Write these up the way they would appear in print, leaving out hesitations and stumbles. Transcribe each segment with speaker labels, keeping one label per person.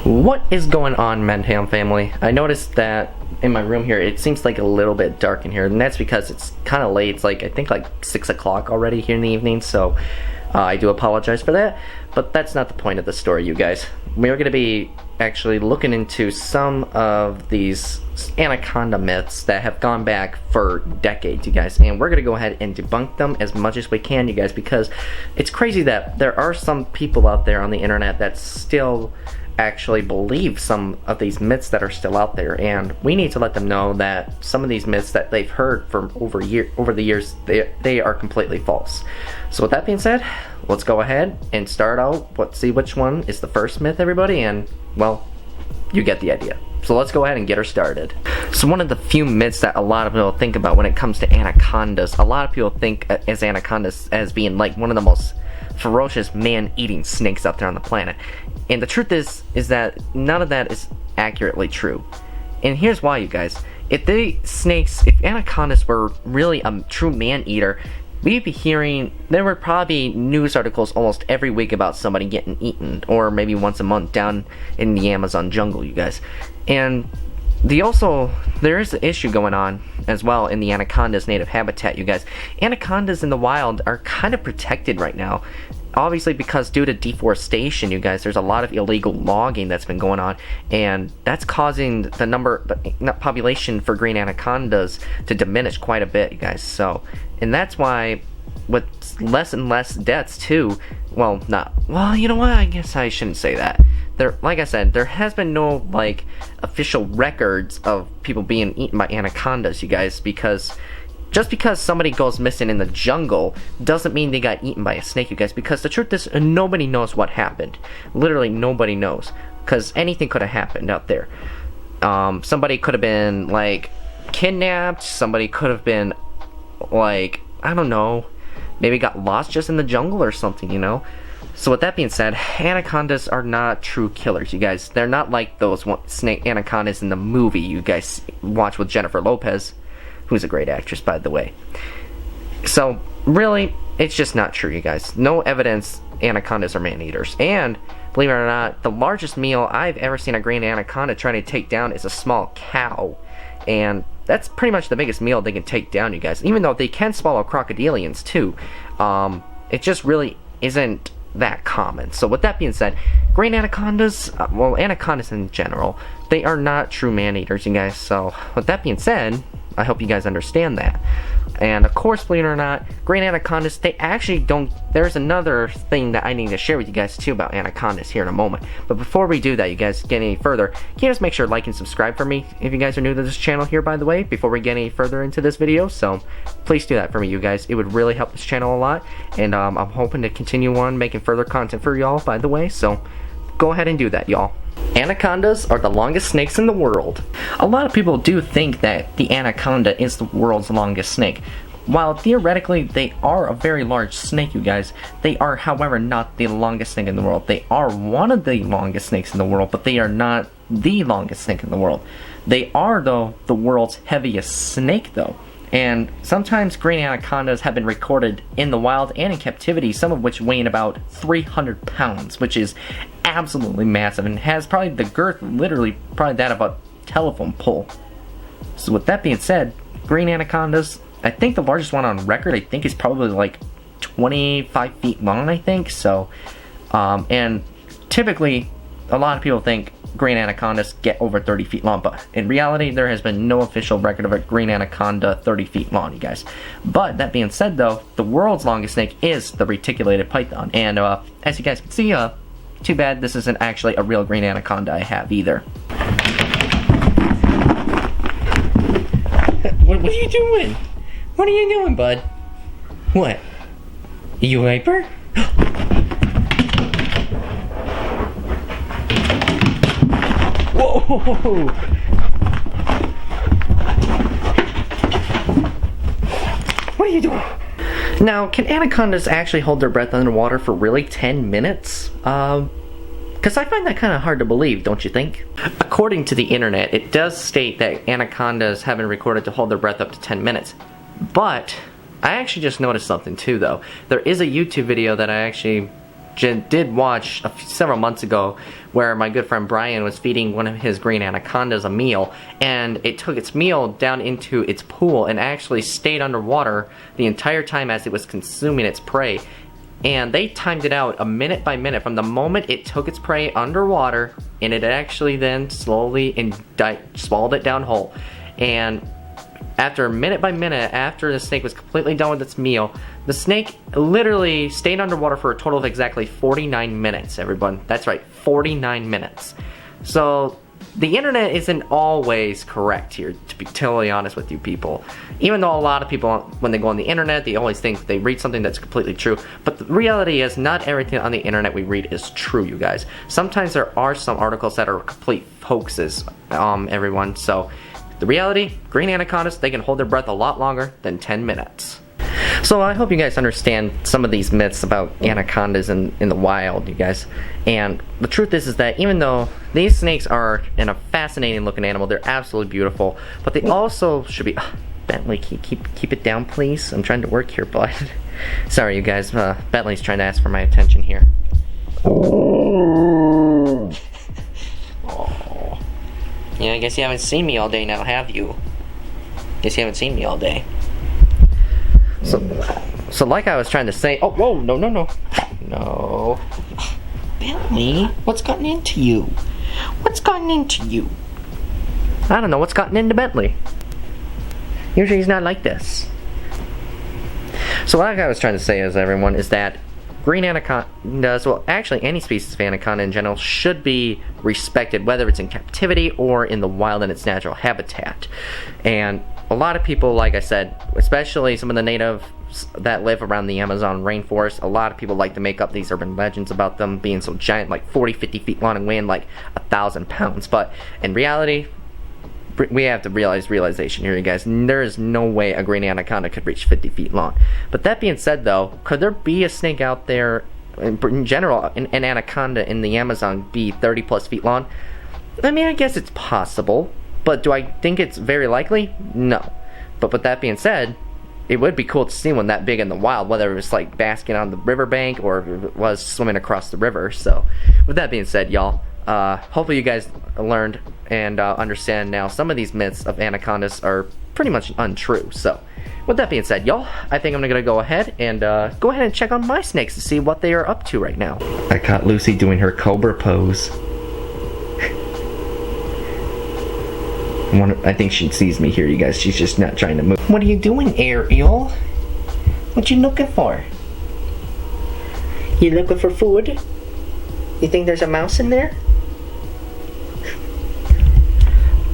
Speaker 1: What is going on, Menham family? I noticed that in my room here it seems like a little bit dark in here, and that's because it's kind of late. It's like I think like 6 o'clock already here in the evening, so I do apologize for that, but that's not the point of the story, you guys. We're going to be actually looking into some of these Anaconda myths that have gone back for decades, you guys, and we're going to go ahead and debunk them as much as we can, you guys, because it's crazy that there are some people out there on the internet that still actually believe some of these myths that are still out there, and we need to let them know that some of these myths that they've heard from over the years, they are completely false. So with that being said, let's go ahead and start out. Let's see which one is the first myth, everybody, and well, you get the idea. So let's go ahead and get her started. So one of the few myths that a lot of people think about when it comes to anacondas, a lot of people think as anacondas as being like one of the most ferocious man-eating snakes out there on the planet. And the truth is that none of that is accurately true. And here's why, you guys. If anacondas were really a true man-eater, we'd be hearing, there would probably be news articles almost every week about somebody getting eaten, or maybe once a month down in the Amazon jungle, you guys. And there is an issue going on as well in the anaconda's native habitat, you guys. Anacondas in the wild are kind of protected right now. Obviously, because due to deforestation, you guys, there's a lot of illegal logging that's been going on, and that's causing the population for green anacondas to diminish quite a bit, you guys. So, and that's why with less and less deaths too, you know what, I guess I shouldn't say that. Like I said, there has been no like official records of people being eaten by anacondas, you guys, because just because somebody goes missing in the jungle doesn't mean they got eaten by a snake, you guys, because the truth is nobody knows what happened. Literally nobody knows, because anything could have happened out there. Somebody could have been like kidnapped, somebody could have been like, I don't know, maybe got lost just in the jungle or something, you know. So with that being said, anacondas are not true killers, you guys. They're not like those snake anacondas in the movie you guys watch with Jennifer Lopez, who's a great actress, by the way. So really, it's just not true, you guys. No evidence anacondas are man-eaters. And believe it or not, the largest meal I've ever seen a green anaconda trying to take down is a small cow, and that's pretty much the biggest meal they can take down, you guys. Even though they can swallow crocodilians too, it just really isn't that common. So with that being said, green anacondas, anacondas in general, they are not true man-eaters, you guys. So with that being said, I hope you guys understand that. And of course, believe it or not, green anacondas, they actually don't. There's another thing that I need to share with you guys too about anacondas here in a moment. But before we do that, you guys get any further, can you just make sure to like and subscribe for me if you guys are new to this channel here, by the way, before we get any further into this video. So please do that for me, you guys. It would really help this channel a lot, and I'm hoping to continue on making further content for y'all, by the way. So go ahead and do that, y'all. Anacondas are the longest snakes in the world. A lot of people do think that the anaconda is the world's longest snake. While theoretically they are a very large snake, you guys, they are, however, not the longest snake in the world. They are one of the longest snakes in the world, but they are not the longest snake in the world. They are, though, the world's heaviest snake, though. And sometimes green anacondas have been recorded in the wild and in captivity, some of which weighing about 300 pounds, which is absolutely massive and has probably the girth, literally probably that of a telephone pole. So with that being said, green anacondas, I think the largest one on record, I think, is probably like 25 feet long, I think. So, and typically, a lot of people think green anacondas get over 30 feet long, but in reality, there has been no official record of a green anaconda 30 feet long, you guys. But that being said, though, the world's longest snake is the reticulated python, and as you guys can see, too bad this isn't actually a real green anaconda I have either. What are you doing? What are you doing, bud? What? Are you hyper? Whoa! What are you doing? Now, can anacondas actually hold their breath underwater for really 10 minutes? Because I find that kind of hard to believe, don't you think? According to the internet, it does state that anacondas have been recorded to hold their breath up to 10 minutes. But I actually just noticed something too, though. There is a YouTube video that I actually did watch several months ago where my good friend Brian was feeding one of his green anacondas a meal, and it took its meal down into its pool and actually stayed underwater the entire time as it was consuming its prey. And they timed it out a minute by minute from the moment it took its prey underwater, and it actually then slowly swallowed it down whole. And after minute by minute, after the snake was completely done with its meal, the snake literally stayed underwater for a total of exactly 49 minutes, everyone. That's right, 49 minutes. So the internet isn't always correct here, to be totally honest with you people. Even though a lot of people, when they go on the internet, they always think they read something that's completely true. But the reality is, not everything on the internet we read is true, you guys. Sometimes there are some articles that are complete hoaxes, everyone. So the reality, green anacondas, they can hold their breath a lot longer than 10 minutes. So I hope you guys understand some of these myths about anacondas in the wild, you guys. And the truth is that even though these snakes are a fascinating looking animal, they're absolutely beautiful, but they also should be... Bentley, keep it down, please. I'm trying to work here, bud. Sorry, you guys. Bentley's trying to ask for my attention here. Oh. Yeah, I guess you haven't seen me all day now, have you? Guess you haven't seen me all day. So like I was trying to say... Oh, whoa, no. No. Bentley, what's gotten into you? What's gotten into you? I don't know what's gotten into Bentley. Usually he's not like this. So like I was trying to say is that green anacondas, well actually any species of anaconda in general, should be respected, whether it's in captivity or in the wild in its natural habitat. And a lot of people, like I said, especially some of the natives that live around the Amazon rainforest, a lot of people like to make up these urban legends about them being so giant, like 40-50 feet long and weighing like 1,000 pounds. But in reality, we have to realization here, you guys. There is no way a green anaconda could reach 50 feet long. But that being said, though, could there be a snake out there, in general, an anaconda in the Amazon be 30 plus feet long? I mean, I guess it's possible. But do I think it's very likely? No. But with that being said, it would be cool to see one that big in the wild, whether it was like basking on the riverbank or if it was swimming across the river. So, with that being said, y'all, hopefully you guys learned and understand now some of these myths of anacondas are pretty much untrue. So, with that being said, y'all, I think I'm gonna go ahead and check on my snakes to see what they are up to right now. I caught Lucy doing her cobra pose. I think she sees me here, you guys. She's just not trying to move. What are you doing, Ariel? What you looking for? You looking for food? You think there's a mouse in there?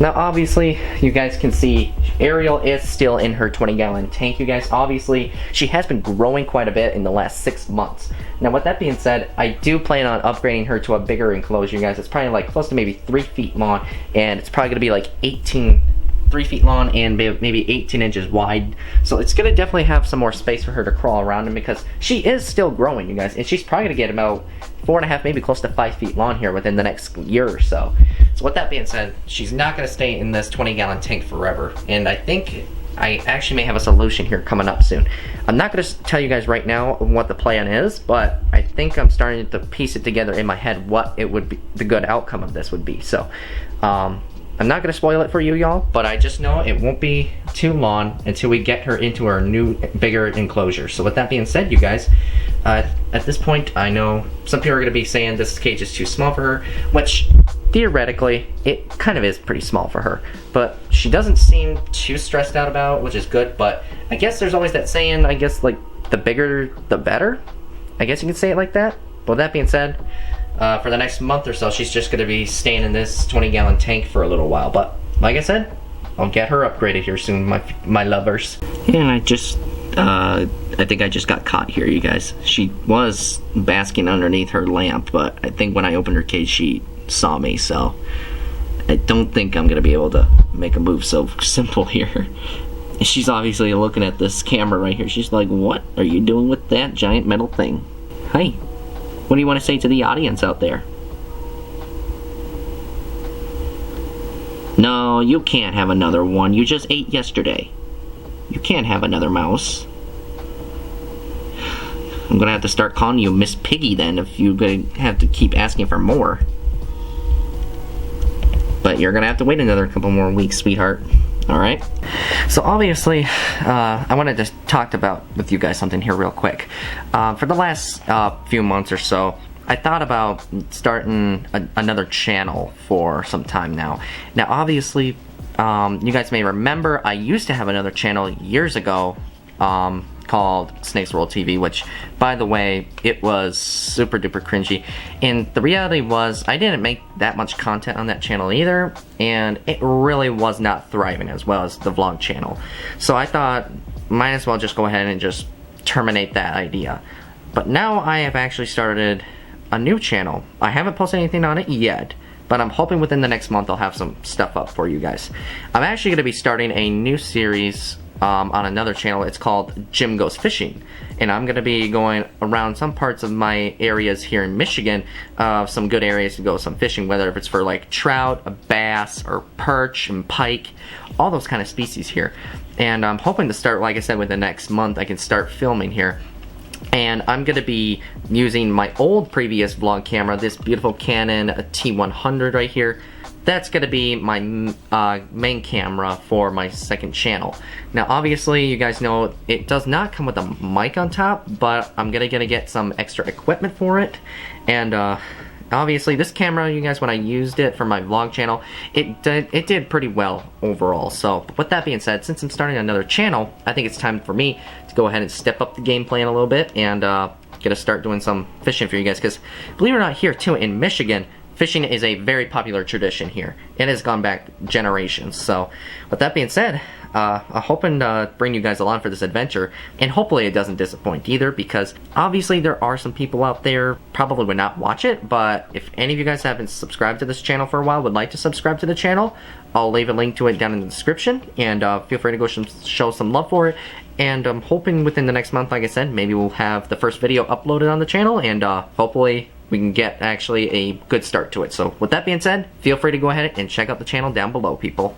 Speaker 1: Now, obviously, you guys can see Ariel is still in her 20-gallon tank, you guys. Obviously, she has been growing quite a bit in the last 6 months. Now, with that being said, I do plan on upgrading her to a bigger enclosure, you guys. It's probably like close to maybe 3 feet long, and it's probably going to be like 3 feet long and maybe 18 inches wide. So it's going to definitely have some more space for her to crawl around in, because she is still growing, you guys. And she's probably going to get about 4.5, maybe close to 5 feet long here within the next year or so. So with that being said, she's not going to stay in this 20-gallon tank forever. And I think I actually may have a solution here coming up soon. I'm not going to tell you guys right now what the plan is, but I think I'm starting to piece it together in my head what it would be, the good outcome of this would be. So, I'm not going to spoil it for you, y'all, but I just know it won't be too long until we get her into our new, bigger enclosure. So with that being said, you guys, at this point, I know some people are going to be saying this cage is too small for her, which theoretically, it kind of is pretty small for her. But she doesn't seem too stressed out about it, which is good. But I guess there's always that saying, I guess, like, the bigger, the better. I guess you can say it like that. But with that being said, for the next month or so, she's just going to be staying in this 20-gallon tank for a little while. But like I said, I'll get her upgraded here soon, my lovers. And I think I just got caught here, you guys. She was basking underneath her lamp, but I think when I opened her cage, she saw me. So I don't think I'm going to be able to make a move so simple here. She's obviously looking at this camera right here. She's like, what are you doing with that giant metal thing? Hey. What do you want to say to the audience out there? No, you can't have another one. You just ate yesterday. You can't have another mouse. I'm gonna have to start calling you Miss Piggy then if you're gonna have to keep asking for more. But you're gonna have to wait another couple more weeks, sweetheart. Alright? So obviously, I wanted to talk about with you guys something here real quick. For the last few months or so, I thought about starting another channel for some time now. Now obviously, you guys may remember I used to have another channel years ago called Snake's World TV, which, by the way, it was super duper cringy. And the reality was, I didn't make that much content on that channel either, and it really was not thriving as well as the vlog channel. So I thought, might as well just go ahead and just terminate that idea. But now I have actually started a new channel. I haven't posted anything on it yet, but I'm hoping within the next month I'll have some stuff up for you guys. I'm actually going to be starting a new series on another channel. It's called Jim Goes Fishing, and I'm gonna be going around some parts of my areas here in Michigan, some good areas to go some fishing, whether if it's for like trout, bass, or perch and pike, all those kind of species here. And I'm hoping to start, like I said, within the next month I can start filming here. And I'm gonna be using my old previous vlog camera, this beautiful Canon T100 right here. That's gonna be my main camera for my second channel. Now obviously you guys know it does not come with a mic on top, but I'm gonna get some extra equipment for it. And obviously this camera, you guys, when I used it for my vlog channel, it did pretty well overall. So with that being said, since I'm starting another channel, I think it's time for me to go ahead and step up the game plan a little bit and get to start doing some fishing for you guys, because believe it or not, here too in Michigan, fishing is a very popular tradition here. It has gone back generations. So with that being said, I'm hoping to bring you guys along for this adventure, and hopefully it doesn't disappoint either, because obviously there are some people out there probably would not watch it, but if any of you guys haven't subscribed to this channel for a while, would like to subscribe to the channel, I'll leave a link to it down in the description, and feel free to go show some love for it. And I'm hoping within the next month, like I said, maybe we'll have the first video uploaded on the channel, and hopefully we can get actually a good start to it. So with that being said, feel free to go ahead and check out the channel down below, people.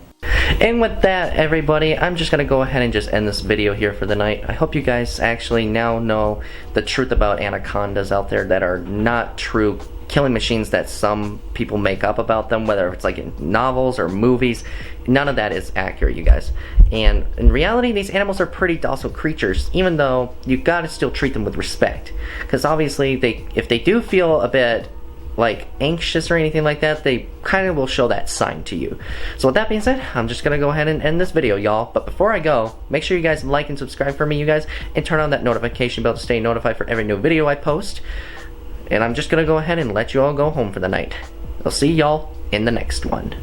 Speaker 1: And with that, everybody, I'm just gonna go ahead and just end this video here for the night. I hope you guys actually now know the truth about anacondas out there that are not true killing machines that some people make up about them, whether it's like in novels or movies. None of that is accurate, you guys. And in reality, these animals are pretty docile creatures, even though you gotta still treat them with respect. Because obviously, if they do feel a bit like anxious or anything like that, they kind of will show that sign to you. So with that being said, I'm just gonna go ahead and end this video, y'all. But before I go, make sure you guys like and subscribe for me, you guys, and turn on that notification bell to stay notified for every new video I post. And I'm just gonna go ahead and let you all go home for the night. I'll see y'all in the next one.